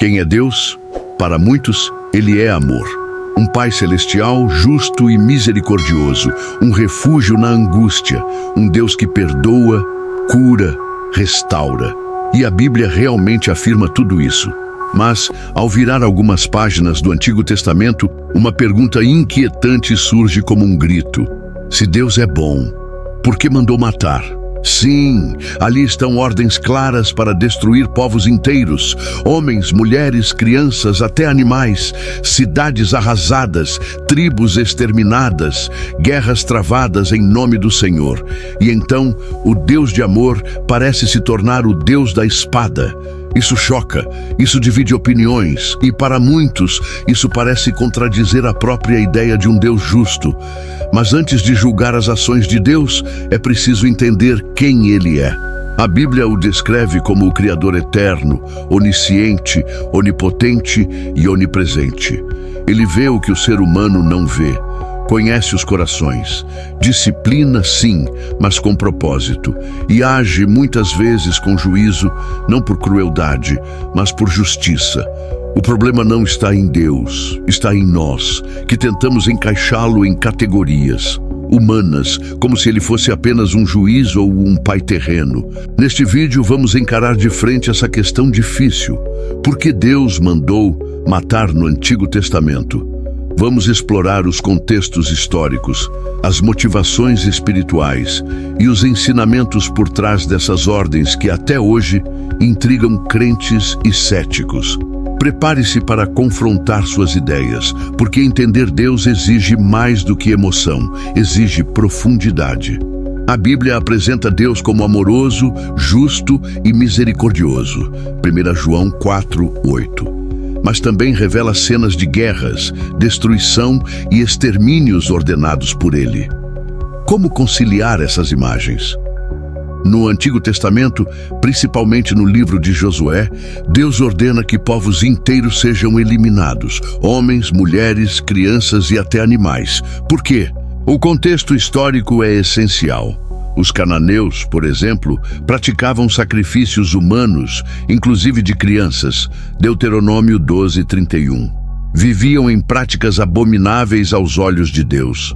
Quem é Deus? Para muitos, Ele é amor. Um Pai celestial, justo e misericordioso, um refúgio na angústia, um Deus que perdoa, cura, restaura. E a Bíblia realmente afirma tudo isso. Mas, ao virar algumas páginas do Antigo Testamento, uma pergunta inquietante surge como um grito. Se Deus é bom, por que mandou matar? Sim, ali estão ordens claras para destruir povos inteiros, homens, mulheres, crianças, até animais, cidades arrasadas, tribos exterminadas, guerras travadas em nome do Senhor. E então, o Deus de amor parece se tornar o Deus da espada. Isso choca, isso divide opiniões e, para muitos, isso parece contradizer a própria ideia de um Deus justo. Mas antes de julgar as ações de Deus, é preciso entender quem Ele é. A Bíblia o descreve como o Criador eterno, onisciente, onipotente e onipresente. Ele vê o que o ser humano não vê. Conhece os corações, disciplina sim, mas com propósito, e age muitas vezes com juízo, não por crueldade, mas por justiça. O problema não está em Deus, está em nós, que tentamos encaixá-lo em categorias humanas, como se ele fosse apenas um juiz ou um pai terreno. Neste vídeo vamos encarar de frente essa questão difícil. Por que Deus mandou matar no Antigo Testamento? Vamos explorar os contextos históricos, as motivações espirituais e os ensinamentos por trás dessas ordens que até hoje intrigam crentes e céticos. Prepare-se para confrontar suas ideias, porque entender Deus exige mais do que emoção, exige profundidade. A Bíblia apresenta Deus como amoroso, justo e misericordioso. 1 João 4:8. Mas também revela cenas de guerras, destruição e extermínios ordenados por ele. Como conciliar essas imagens? No Antigo Testamento, principalmente no livro de Josué, Deus ordena que povos inteiros sejam eliminados, homens, mulheres, crianças e até animais. Por quê? O contexto histórico é essencial. Os cananeus, por exemplo, praticavam sacrifícios humanos, inclusive de crianças, Deuteronômio 12:31. Viviam em práticas abomináveis aos olhos de Deus.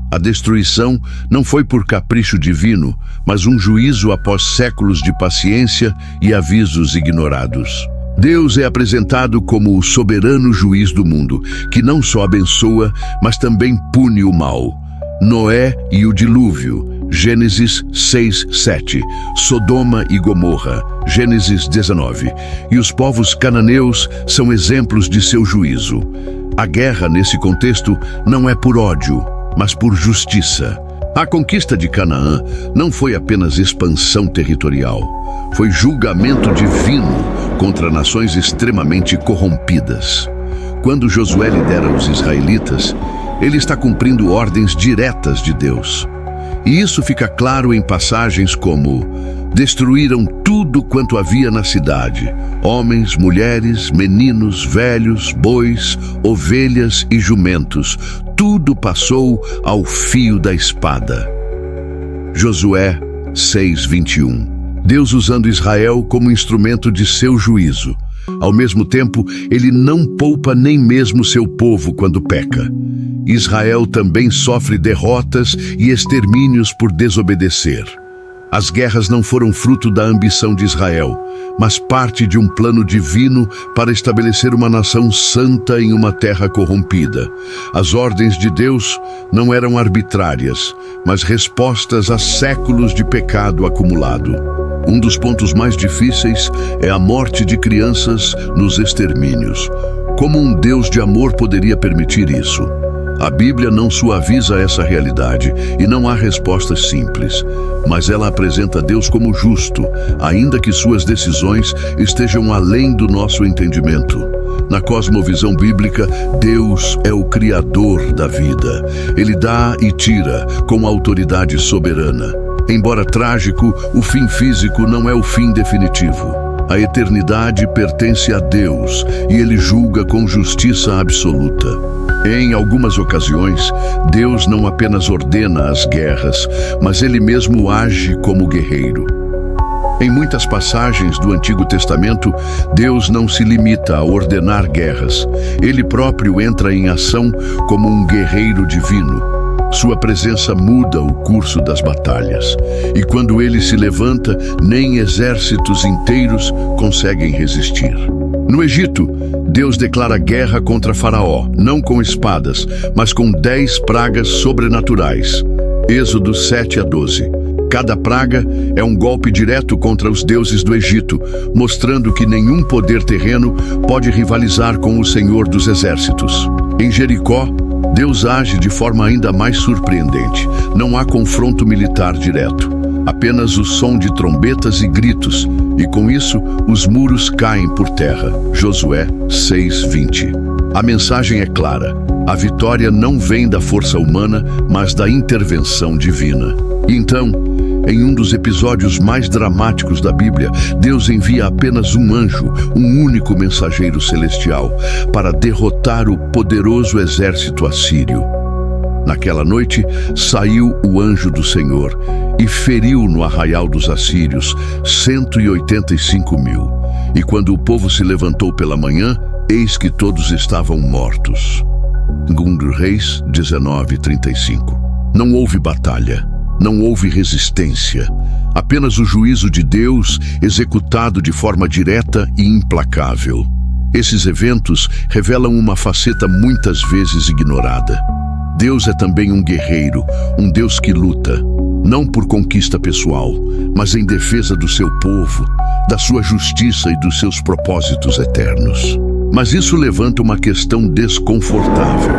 A destruição não foi por capricho divino, mas um juízo após séculos de paciência e avisos ignorados. Deus é apresentado como o soberano juiz do mundo, que não só abençoa, mas também pune o mal. Noé e o dilúvio, Gênesis 6:7, Sodoma e Gomorra, Gênesis 19, e os povos cananeus são exemplos de seu juízo. A guerra, nesse contexto, não é por ódio, mas por justiça. A conquista de Canaã não foi apenas expansão territorial, foi julgamento divino contra nações extremamente corrompidas. Quando Josué lidera os israelitas, ele está cumprindo ordens diretas de Deus. E isso fica claro em passagens como: destruíram tudo quanto havia na cidade, homens, mulheres, meninos, velhos, bois, ovelhas e jumentos, tudo passou ao fio da espada. Josué 6:21. Deus usando Israel como instrumento de seu juízo. Ao mesmo tempo, ele não poupa nem mesmo seu povo quando peca. Israel também sofre derrotas e extermínios por desobedecer. As guerras não foram fruto da ambição de Israel, mas parte de um plano divino para estabelecer uma nação santa em uma terra corrompida. As ordens de Deus não eram arbitrárias, mas respostas a séculos de pecado acumulado. Um dos pontos mais difíceis é a morte de crianças nos extermínios. Como um Deus de amor poderia permitir isso? A Bíblia não suaviza essa realidade e não há respostas simples, mas ela apresenta Deus como justo, ainda que suas decisões estejam além do nosso entendimento. Na cosmovisão bíblica, Deus é o Criador da vida. Ele dá e tira com autoridade soberana. Embora trágico, o fim físico não é o fim definitivo. A eternidade pertence a Deus e Ele julga com justiça absoluta. Em algumas ocasiões, Deus não apenas ordena as guerras, mas Ele mesmo age como guerreiro. Em muitas passagens do Antigo Testamento, Deus não se limita a ordenar guerras. Ele próprio entra em ação como um guerreiro divino. Sua presença muda o curso das batalhas. E quando ele se levanta, nem exércitos inteiros conseguem resistir. No Egito, Deus declara guerra contra Faraó, não com espadas, mas com 10 pragas sobrenaturais. Êxodo 7-12. Cada praga é um golpe direto contra os deuses do Egito, mostrando que nenhum poder terreno pode rivalizar com o Senhor dos Exércitos. Em Jericó, Deus age de forma ainda mais surpreendente. Não há confronto militar direto, apenas o som de trombetas e gritos, e com isso os muros caem por terra. Josué 6:20. A mensagem é clara: a vitória não vem da força humana, mas da intervenção divina. E então, em um dos episódios mais dramáticos da Bíblia, Deus envia apenas um anjo, um único mensageiro celestial, para derrotar o poderoso exército assírio. Naquela noite, saiu o anjo do Senhor e feriu no arraial dos assírios 185.000. E quando o povo se levantou pela manhã, eis que todos estavam mortos. 2 Reis 19:35. Não houve batalha. Não houve resistência, apenas o juízo de Deus executado de forma direta e implacável. Esses eventos revelam uma faceta muitas vezes ignorada. Deus é também um guerreiro, um Deus que luta, não por conquista pessoal, mas em defesa do seu povo, da sua justiça e dos seus propósitos eternos. Mas isso levanta uma questão desconfortável.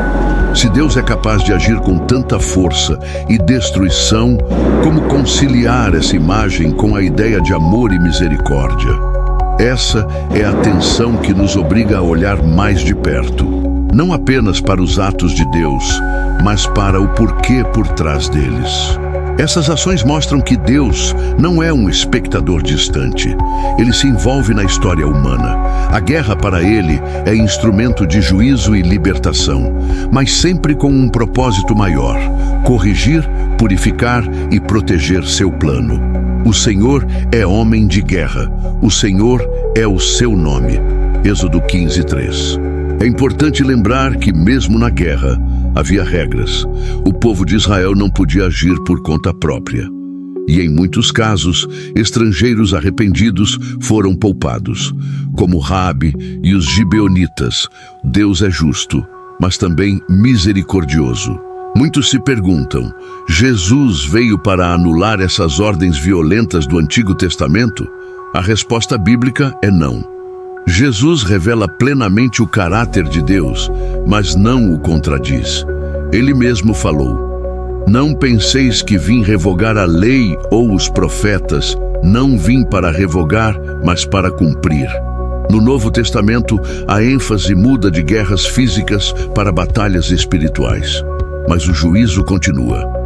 Se Deus é capaz de agir com tanta força e destruição, como conciliar essa imagem com a ideia de amor e misericórdia? Essa é a tensão que nos obriga a olhar mais de perto, não apenas para os atos de Deus, mas para o porquê por trás deles. Essas ações mostram que Deus não é um espectador distante. Ele se envolve na história humana. A guerra para ele é instrumento de juízo e libertação, mas sempre com um propósito maior: corrigir, purificar e proteger seu plano. O Senhor é homem de guerra. O Senhor é o seu nome. Êxodo 15:3. É importante lembrar que, mesmo na guerra, havia regras. O povo de Israel não podia agir por conta própria. E, em muitos casos, estrangeiros arrependidos foram poupados, como Raabe e os gibeonitas. Deus é justo, mas também misericordioso. Muitos se perguntam: Jesus veio para anular essas ordens violentas do Antigo Testamento? A resposta bíblica é não. Jesus revela plenamente o caráter de Deus, mas não o contradiz. Ele mesmo falou: não penseis que vim revogar a lei ou os profetas. Não vim para revogar, mas para cumprir. No Novo Testamento, a ênfase muda de guerras físicas para batalhas espirituais. Mas o juízo continua.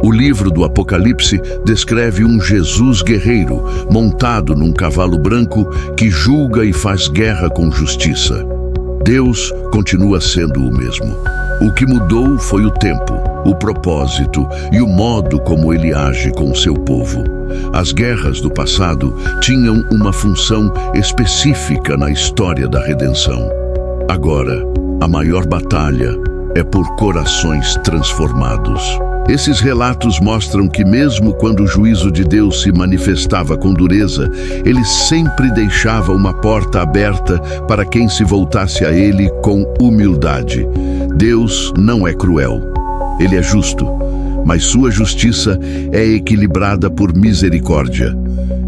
O livro do Apocalipse descreve um Jesus guerreiro, montado num cavalo branco, que julga e faz guerra com justiça. Deus continua sendo o mesmo. O que mudou foi o tempo, o propósito e o modo como ele age com o seu povo. As guerras do passado tinham uma função específica na história da redenção. Agora, a maior batalha é por corações transformados. Esses relatos mostram que, mesmo quando o juízo de Deus se manifestava com dureza, ele sempre deixava uma porta aberta para quem se voltasse a ele com humildade. Deus não é cruel. Ele é justo, mas sua justiça é equilibrada por misericórdia.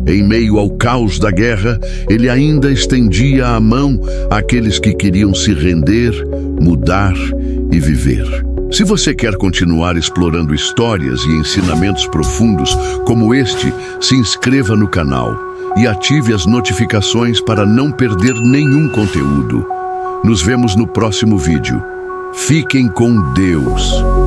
Em meio ao caos da guerra, ele ainda estendia a mão àqueles que queriam se render, mudar e viver. Se você quer continuar explorando histórias e ensinamentos profundos como este, se inscreva no canal e ative as notificações para não perder nenhum conteúdo. Nos vemos no próximo vídeo. Fiquem com Deus.